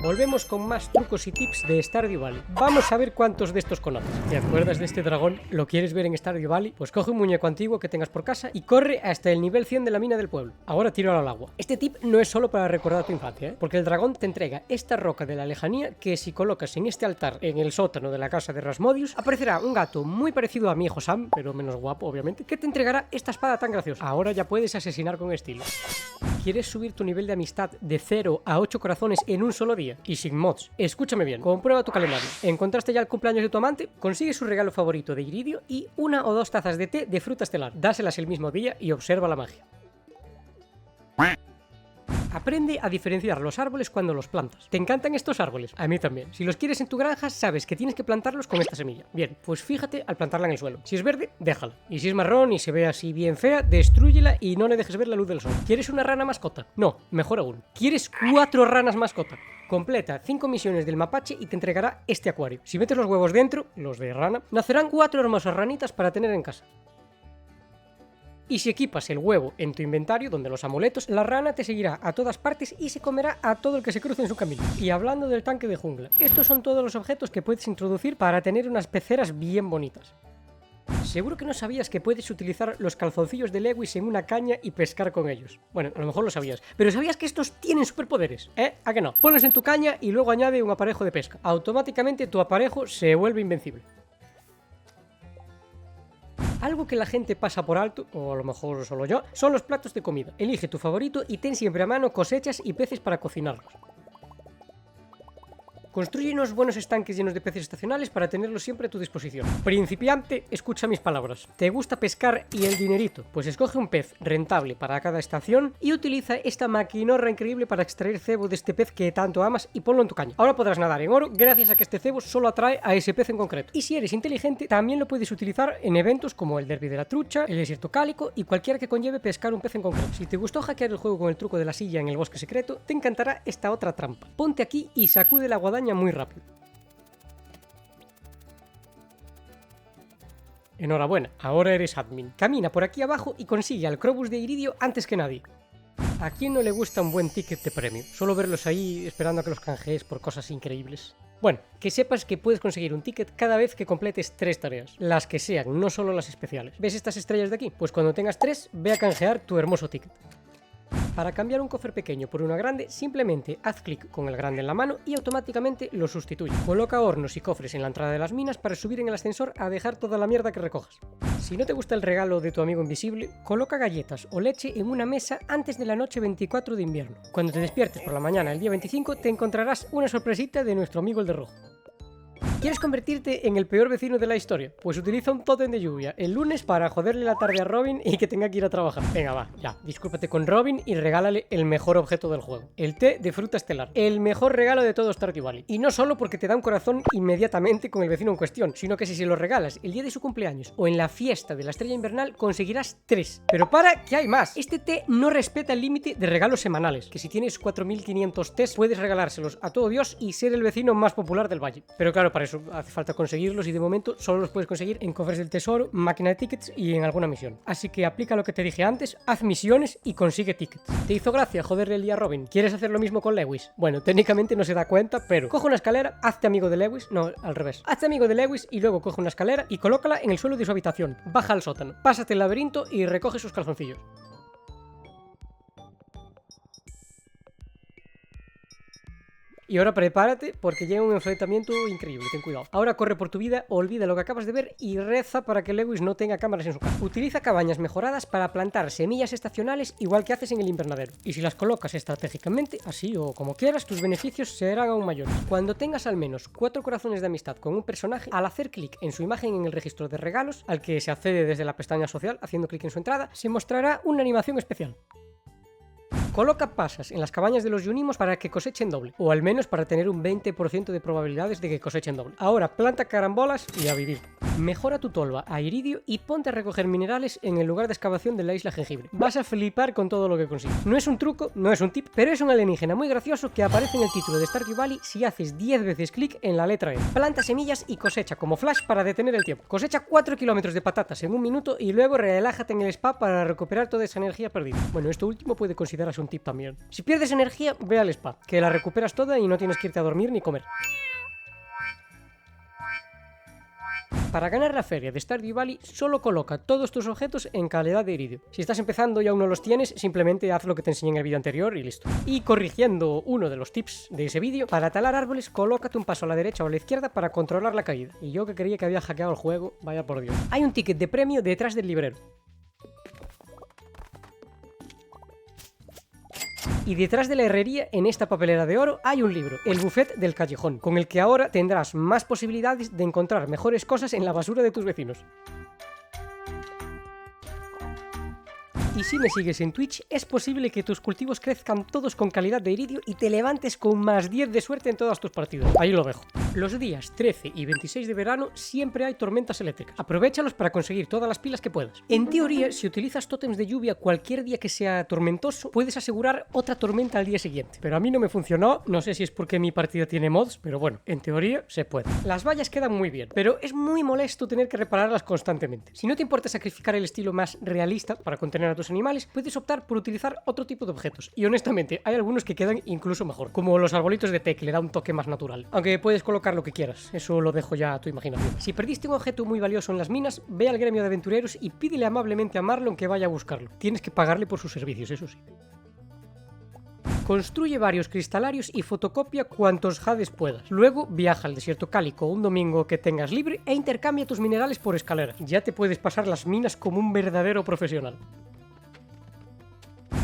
Volvemos con más trucos y tips de Stardew Valley. Vamos a ver cuántos de estos conoces. ¿Te acuerdas de este dragón? ¿Lo quieres ver en Stardew Valley? Pues coge un muñeco antiguo que tengas por casa y corre hasta el nivel 100 de la mina del pueblo. Ahora tíralo al agua. Este tip no es solo para recordar tu infancia, porque el dragón te entrega esta roca de la lejanía que si colocas en este altar en el sótano de la casa de Rasmodius, aparecerá un gato muy parecido a mi hijo Sam, pero menos guapo obviamente, que te entregará esta espada tan graciosa. Ahora ya puedes asesinar con estilo. ¿Quieres subir tu nivel de amistad de 0 a 8 corazones en un solo día? Y sin mods. Escúchame bien, comprueba tu calendario. ¿Encontraste ya el cumpleaños de tu amante? Consigue su regalo favorito de iridio y 1 o 2 tazas de té de fruta estelar. Dáselas el mismo día y observa la magia. Aprende a diferenciar los árboles cuando los plantas. ¿Te encantan estos árboles? A mí también. Si los quieres en tu granja, sabes que tienes que plantarlos con esta semilla. Bien, pues fíjate al plantarla en el suelo. Si es verde, déjala. Y si es marrón y se ve así bien fea, destrúyela y no le dejes ver la luz del sol. ¿Quieres una rana mascota? No, mejor aún. ¿Quieres 4 ranas mascota? Completa 5 misiones del mapache y te entregará este acuario. Si metes los huevos dentro, los de rana, nacerán 4 hermosas ranitas para tener en casa. Y si equipas el huevo en tu inventario, donde los amuletos, la rana te seguirá a todas partes y se comerá a todo el que se cruce en su camino. Y hablando del tanque de jungla, estos son todos los objetos que puedes introducir para tener unas peceras bien bonitas. Seguro que no sabías que puedes utilizar los calzoncillos de Lewis en una caña y pescar con ellos. Bueno, a lo mejor lo sabías, pero ¿sabías que estos tienen superpoderes? ¿A que no? Ponlos en tu caña y luego añade un aparejo de pesca. Automáticamente tu aparejo se vuelve invencible. Algo que la gente pasa por alto, o a lo mejor solo yo, son los platos de comida. Elige tu favorito y ten siempre a mano cosechas y peces para cocinarlos. Construye unos buenos estanques llenos de peces estacionales para tenerlos siempre a tu disposición. Principiante, escucha mis palabras. ¿Te gusta pescar y el dinerito? Pues escoge un pez rentable para cada estación y utiliza esta maquinorra increíble para extraer cebo de este pez que tanto amas y ponlo en tu caña. Ahora podrás nadar en oro gracias a que este cebo solo atrae a ese pez en concreto. Y si eres inteligente, también lo puedes utilizar en eventos como el derbi de la trucha, el desierto cálico y cualquiera que conlleve pescar un pez en concreto. Si te gustó hackear el juego con el truco de la silla en el bosque secreto, te encantará esta otra trampa. Ponte aquí y sacude la guadaña muy rápido. Enhorabuena, ahora eres admin. Camina por aquí abajo y consigue al Crobus de iridio antes que nadie. ¿A quién no le gusta un buen ticket de premio? Solo verlos ahí esperando a que los canjees por cosas increíbles. Bueno, que sepas que puedes conseguir un ticket cada vez que completes 3 tareas. Las que sean, no solo las especiales. ¿Ves estas estrellas de aquí? Pues cuando tengas 3, ve a canjear tu hermoso ticket. Para cambiar un cofre pequeño por uno grande, simplemente haz clic con el grande en la mano y automáticamente lo sustituye. Coloca hornos y cofres en la entrada de las minas para subir en el ascensor a dejar toda la mierda que recojas. Si no te gusta el regalo de tu amigo invisible, coloca galletas o leche en una mesa antes de la noche 24 de invierno. Cuando te despiertes por la mañana el día 25, te encontrarás una sorpresita de nuestro amigo el de rojo. ¿Quieres convertirte en el peor vecino de la historia? Pues utiliza un tótem de lluvia el lunes para joderle la tarde a Robin y que tenga que ir a trabajar. Venga, va, ya, discúlpate con Robin y regálale el mejor objeto del juego. El té de fruta estelar. El mejor regalo de todo Stardew Valley. Y no solo porque te da un corazón inmediatamente con el vecino en cuestión, sino que si se lo regalas el día de su cumpleaños o en la fiesta de la estrella invernal, conseguirás 3. Pero para, que hay más. Este té no respeta el límite de regalos semanales, que si tienes 4500 tés, puedes regalárselos a todo Dios y ser el vecino más popular del valle. Pero claro, para eso hace falta conseguirlos y de momento solo los puedes conseguir en cofres del tesoro, máquina de tickets y en alguna misión. Así que aplica lo que te dije antes, haz misiones y consigue tickets. ¿Te hizo gracia joderle el día a Robin? ¿Quieres hacer lo mismo con Lewis? Bueno, técnicamente no se da cuenta, pero coge una escalera, hazte amigo de Lewis, no, al revés. Hazte amigo de Lewis y luego coge una escalera y colócala en el suelo de su habitación. Baja al sótano, pásate el laberinto y recoge sus calzoncillos. Y ahora prepárate porque llega un enfrentamiento increíble, ten cuidado. Ahora corre por tu vida, olvida lo que acabas de ver y reza para que Lewis no tenga cámaras en su casa. Utiliza cabañas mejoradas para plantar semillas estacionales igual que haces en el invernadero. Y si las colocas estratégicamente, así o como quieras, tus beneficios serán aún mayores. Cuando tengas al menos 4 corazones de amistad con un personaje, al hacer clic en su imagen en el registro de regalos, al que se accede desde la pestaña social haciendo clic en su entrada, se mostrará una animación especial. Coloca pasas en las cabañas de los Yunimos para que cosechen doble, o al menos para tener un 20% de probabilidades de que cosechen doble. Ahora planta carambolas y a vivir. Mejora tu tolva a iridio y ponte a recoger minerales en el lugar de excavación de la isla Jengibre. Vas a flipar con todo lo que consigues. No es un truco, no es un tip, pero es un alienígena muy gracioso que aparece en el título de Stardew Valley si haces 10 veces clic en la letra E. Planta semillas y cosecha como Flash para detener el tiempo. Cosecha 4 kilómetros de patatas en un minuto y luego relájate en el spa para recuperar toda esa energía perdida. Bueno, esto último puede considerarse un tip también. Si pierdes energía, ve al spa, que la recuperas toda y no tienes que irte a dormir ni comer. Para ganar la feria de Stardew Valley, solo coloca todos tus objetos en calidad de iridio. Si estás empezando y aún no los tienes, simplemente haz lo que te enseñé en el vídeo anterior y listo. Y corrigiendo uno de los tips de ese vídeo, para talar árboles, colócate un paso a la derecha o a la izquierda para controlar la caída. Y yo que creía que había hackeado el juego, vaya por Dios. Hay un ticket de premio detrás del librero. Y detrás de la herrería, en esta papelera de oro, hay un libro, El Buffet del Callejón, con el que ahora tendrás más posibilidades de encontrar mejores cosas en la basura de tus vecinos. Y si me sigues en Twitch, es posible que tus cultivos crezcan todos con calidad de iridio y te levantes con más 10 de suerte en todas tus partidas. Ahí lo dejo. Los días 13 y 26 de verano siempre hay tormentas eléctricas. Aprovéchalos para conseguir todas las pilas que puedas. En teoría, si utilizas tótems de lluvia cualquier día que sea tormentoso, puedes asegurar otra tormenta al día siguiente. Pero a mí no me funcionó, no sé si es porque mi partida tiene mods, pero bueno, en teoría se puede. Las vallas quedan muy bien, pero es muy molesto tener que repararlas constantemente. Si no te importa sacrificar el estilo más realista para contener a tus animales, puedes optar por utilizar otro tipo de objetos. Y honestamente, hay algunos que quedan incluso mejor, como los arbolitos de té, que le da un toque más natural. Aunque puedes colocar lo que quieras, eso lo dejo ya a tu imaginación. Si perdiste un objeto muy valioso en las minas, ve al gremio de aventureros y pídele amablemente a Marlon que vaya a buscarlo. Tienes que pagarle por sus servicios, eso sí. Construye varios cristalarios y fotocopia cuantos jades puedas. Luego viaja al desierto cálico un domingo que tengas libre e intercambia tus minerales por escaleras. Ya te puedes pasar las minas como un verdadero profesional.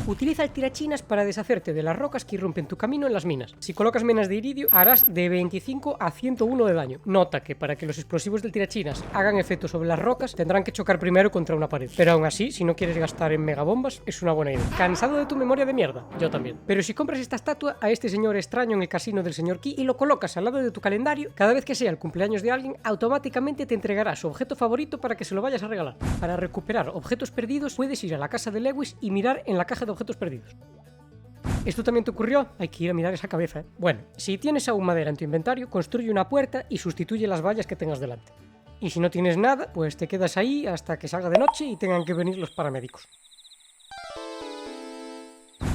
Utiliza el tirachinas para deshacerte de las rocas que irrumpen tu camino en las minas. Si colocas menas de iridio, harás de 25 a 101 de daño. Nota que para que los explosivos del tirachinas hagan efecto sobre las rocas, tendrán que chocar primero contra una pared. Pero aún así, si no quieres gastar en megabombas, es una buena idea. ¿Cansado de tu memoria de mierda? Yo también. Pero si compras esta estatua a este señor extraño en el casino del señor Key y lo colocas al lado de tu calendario, cada vez que sea el cumpleaños de alguien, automáticamente te entregará su objeto favorito para que se lo vayas a regalar. Para recuperar objetos perdidos, puedes ir a la casa de Lewis y mirar en la caja de objetos perdidos. ¿Esto también te ocurrió? Hay que ir a mirar esa cabeza, ¿eh? Bueno, si tienes aún madera en tu inventario, construye una puerta y sustituye las vallas que tengas delante. Y si no tienes nada, pues te quedas ahí hasta que salga de noche y tengan que venir los paramédicos.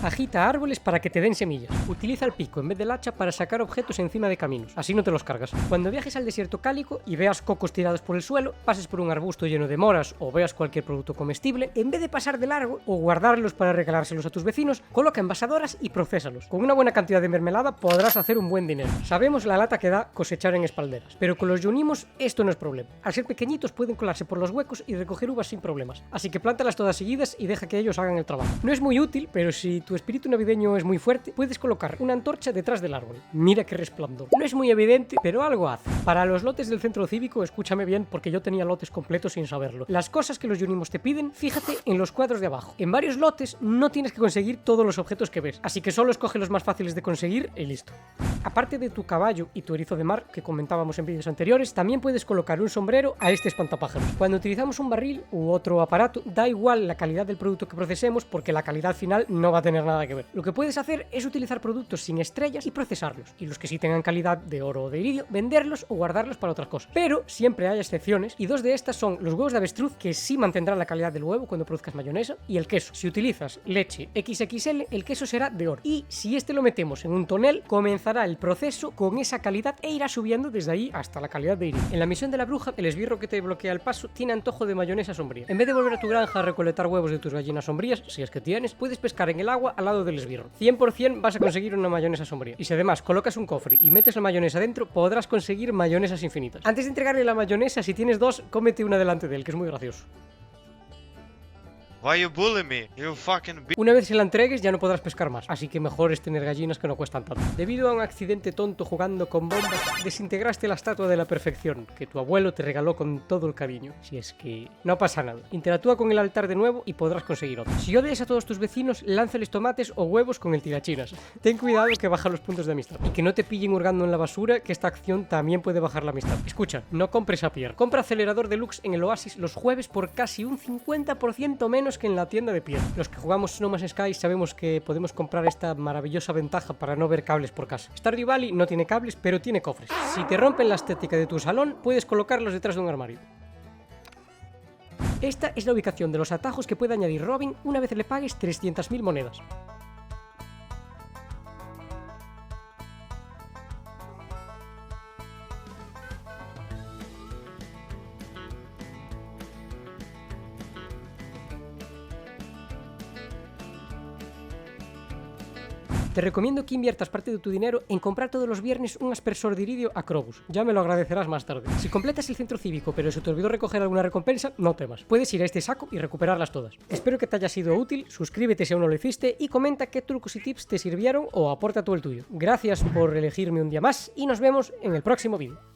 Agita árboles para que te den semillas. Utiliza el pico en vez del hacha para sacar objetos encima de caminos, así no te los cargas. Cuando viajes al desierto cálico y veas cocos tirados por el suelo, pases por un arbusto lleno de moras o veas cualquier producto comestible, en vez de pasar de largo o guardarlos para regalárselos a tus vecinos, coloca envasadoras y procésalos. Con una buena cantidad de mermelada podrás hacer un buen dinero. Sabemos la lata que da cosechar en espalderas, pero con los yunimos esto no es problema. Al ser pequeñitos pueden colarse por los huecos y recoger uvas sin problemas, así que plántalas todas seguidas y deja que ellos hagan el trabajo. No es muy útil, pero si tu espíritu navideño es muy fuerte, puedes colocar una antorcha detrás del árbol. Mira qué resplandor. No es muy evidente, pero algo hace. Para los lotes del centro cívico, escúchame bien porque yo tenía lotes completos sin saberlo. Las cosas que los yunimos te piden, fíjate en los cuadros de abajo. En varios lotes no tienes que conseguir todos los objetos que ves, así que solo escoge los más fáciles de conseguir y listo. Aparte de tu caballo y tu erizo de mar, que comentábamos en vídeos anteriores, también puedes colocar un sombrero a este espantapájaros. Cuando utilizamos un barril u otro aparato, da igual la calidad del producto que procesemos porque la calidad final no va a tener nada que ver. Lo que puedes hacer es utilizar productos sin estrellas y procesarlos, y los que sí tengan calidad de oro o de iridio, venderlos o guardarlos para otras cosas. Pero siempre hay excepciones, y dos de estas son los huevos de avestruz, que sí mantendrán la calidad del huevo cuando produzcas mayonesa, y el queso. Si utilizas leche XXL, el queso será de oro. Y si este lo metemos en un tonel, comenzará el proceso con esa calidad e irá subiendo desde ahí hasta la calidad de iridio. En la misión de la bruja, el esbirro que te bloquea el paso tiene antojo de mayonesa sombría. En vez de volver a tu granja a recolectar huevos de tus gallinas sombrías, si es que tienes, puedes pescar en el agua al lado del esbirro. 100% vas a conseguir una mayonesa sombría. Y si además colocas un cofre y metes la mayonesa dentro, podrás conseguir mayonesas infinitas. Antes de entregarle la mayonesa, si tienes dos, cómete una delante de él, que es muy gracioso. Why you bully me? You fucking bitch. Una vez se la entregues ya no podrás pescar más, así que mejor es tener gallinas que no cuestan tanto. Debido a un accidente tonto jugando con bombas, desintegraste la estatua de la perfección, que tu abuelo te regaló con todo el cariño. Si es que no pasa nada. Interactúa con el altar de nuevo y podrás conseguir otro. Si odias a todos tus vecinos, lánzales tomates o huevos con el tirachinas. Ten cuidado que baja los puntos de amistad. Y que no te pillen hurgando en la basura, que esta acción también puede bajar la amistad. Escucha, no compres a Pierre. Compra acelerador deluxe en el Oasis los jueves por casi un 50% menos que en la tienda de Pierre. Los que jugamos No Man's Sky sabemos que podemos comprar esta maravillosa ventaja para no ver cables por casa. Stardew Valley no tiene cables, pero tiene cofres. Si te rompen la estética de tu salón, puedes colocarlos detrás de un armario. Esta es la ubicación de los atajos que puede añadir Robin una vez le pagues 300.000 monedas. Te recomiendo que inviertas parte de tu dinero en comprar todos los viernes un aspersor de iridio a Krobus. Ya me lo agradecerás más tarde. Si completas el centro cívico pero se te olvidó recoger alguna recompensa, no temas. Puedes ir a este saco y recuperarlas todas. Espero que te haya sido útil, suscríbete si aún no lo hiciste y comenta qué trucos y tips te sirvieron o aporta tú el tuyo. Gracias por elegirme un día más y nos vemos en el próximo vídeo.